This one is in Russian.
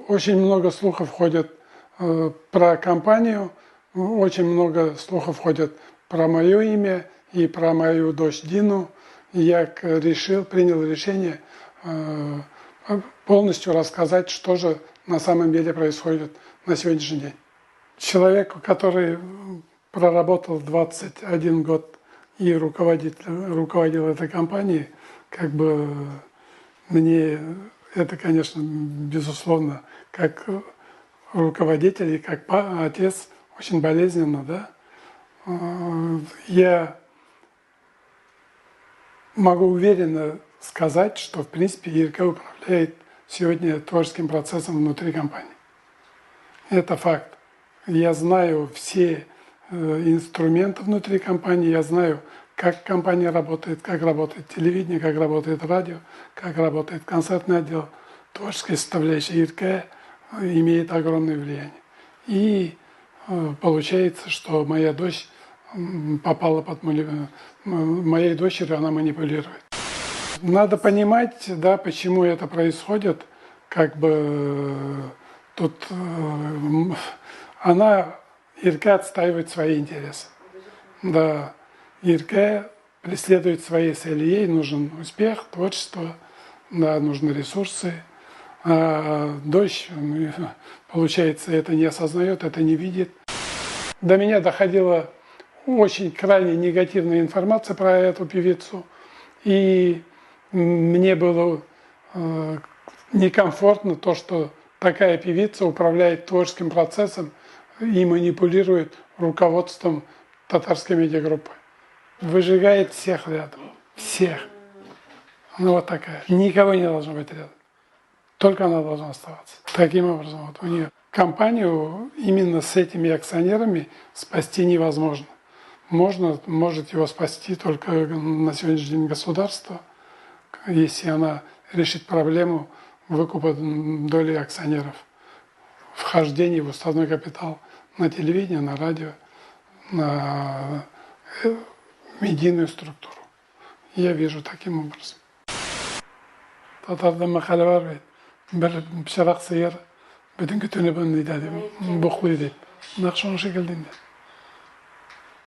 Очень много слухов ходят про компанию, очень много слухов ходят про мое имя и про мою дочь Дину. Я принял решение полностью рассказать, что же на самом деле происходит на сегодняшний день. Человеку, который проработал 21 год и руководил этой компанией, мне это, конечно, безусловно, как руководитель и как отец очень болезненно, да. Я могу уверенно сказать, что, в принципе, ИРК управляет сегодня творческим процессом внутри компании. Это факт. Я знаю все инструменты внутри компании, я знаю, как компания работает, как работает телевидение, как работает радио, как работает концертный отдел. Творческая составляющая ИРК имеет огромное влияние. И получается, что моя дочь попала под моей дочерью, она манипулирует. Надо понимать, да, почему это происходит. Тут ИРК отстаивает свои интересы. Да, ИРК преследует свои цели. Ей нужен успех, творчество, да, нужны ресурсы. А дочь, получается, это не осознает, это не видит. До меня доходила очень крайне негативная информация про эту певицу. И мне было некомфортно то, что такая певица управляет творческим процессом и манипулирует руководством татарской медиагруппы. Выжигает всех рядом. Всех. Ну вот такая. Никого не должно быть рядом. Только она должна оставаться. Таким образом, вот у нее компанию именно с этими акционерами спасти невозможно. Может его спасти только на сегодняшний день государство, если она решит проблему выкупа доли акционеров, вхождения в уставной капитал на телевидение, на радио, на медийную структуру. Я вижу таким образом. Татарда мақал бар бит. Bir pişarak sıyır, bütün kütüğünü bunu dedi, bu kuydu. Nakşon şekilde.